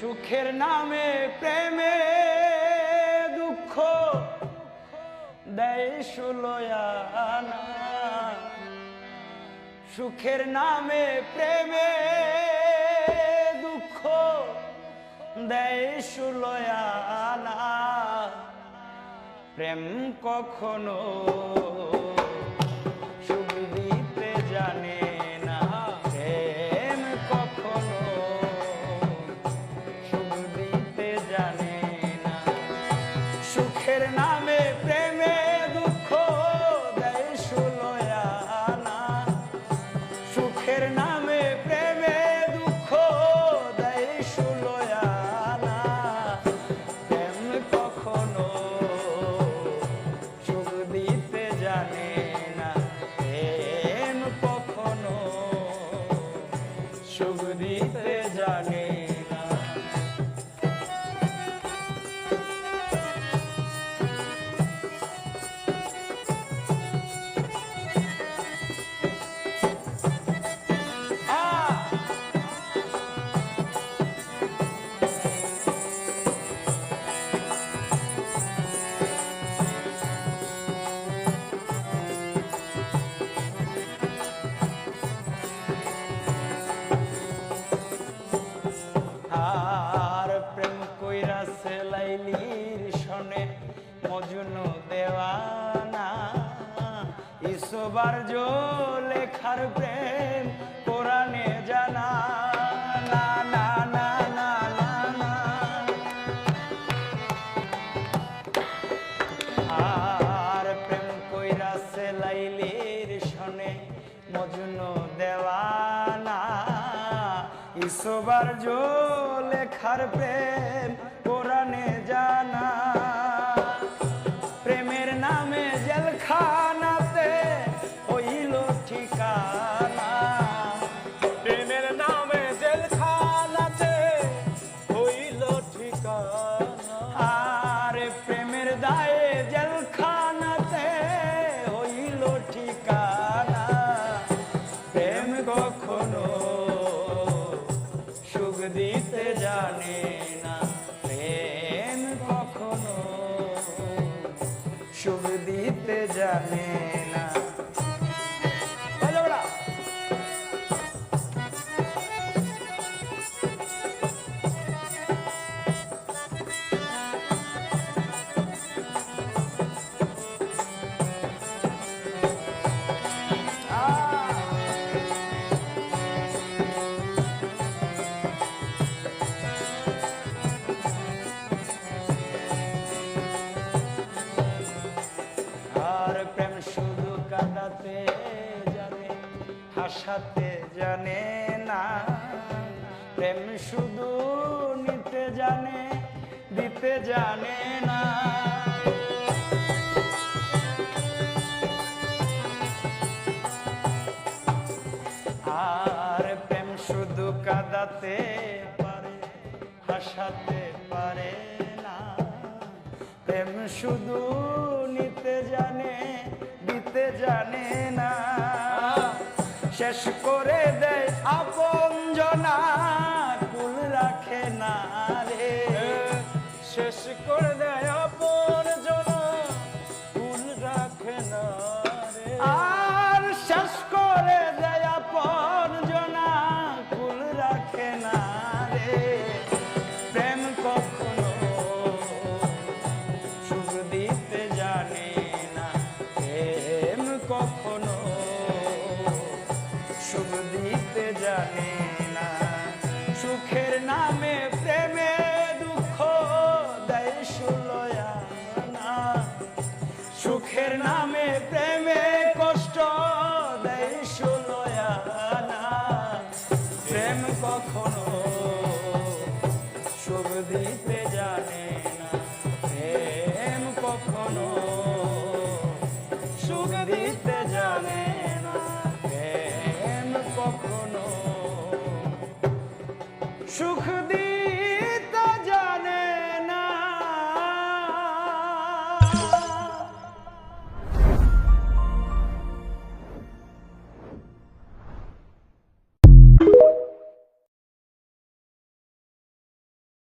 সুখের নামে প্রেমে দুঃখ দেয় সুলয়ানা, সুখের নামে প্রেমে দুঃখ দেয় সুলয়ানা। প্রেম কখনো সুখ দিতে জানে না, প্রেম কখনো সুখ দিতে জানে না। সুখের নামে প্রেমে দুঃখ দেয় সুলয়ানা, সুখের নামে প্রেমে দুঃখ দেয় সুলয়ানা। প্রেম কখনো সুখ দিতে জানে না, প্রেম কখনো সুখ দিতে জানে না। আর প্রেম কইরাছে লাইলির সনে মজনু দেওয়ানা, ইসবার জো লেখার প্রেম কোরআনে জানা না না না না না না। আর প্রেম কইরাছে লাইলির সনে মজনু দেওয়ানা, ইসবার জো লেখার প্রেম কোরআনে জানা। প্রেমের নামে জেলখানাতে হইল ঠিকানা, প্রেমের নামে জেলখানাতে হইল ঠিকানা। আর প্রেমের দায়ে জেলখানাতে হইল ঠিকানা। প্রেম কখনো সুখ দিতে জানে না, প্রেম কখনো সুখ দিতে জানে না। আর প্রেম শুধু কাঁদাতে জানে, হাসাতে জানে না। প্রেম শুধু নিতে জানে, দিতে জানে না। আর প্রেম শুধু কাঁদাতে পারে, হাসাতে পারে না। প্রেম শুধু নিতে জানে, দিতে জানে না। শেষ করে দেয় আপন জনা, কুল রাখে না রে। শেষ করে দেয় আপন জনা, কুল রাখে না রে। আর শেষ করে দেয় আপন জনা, কুল রাখে না রে। প্রেম কখনো সুখ দিতে জানে না, প্রেম কখনো সুখ দিতে জানে না। সুখের নামে প্রেমে দুঃখ দেয় সুলয়ানা, সুখের নামে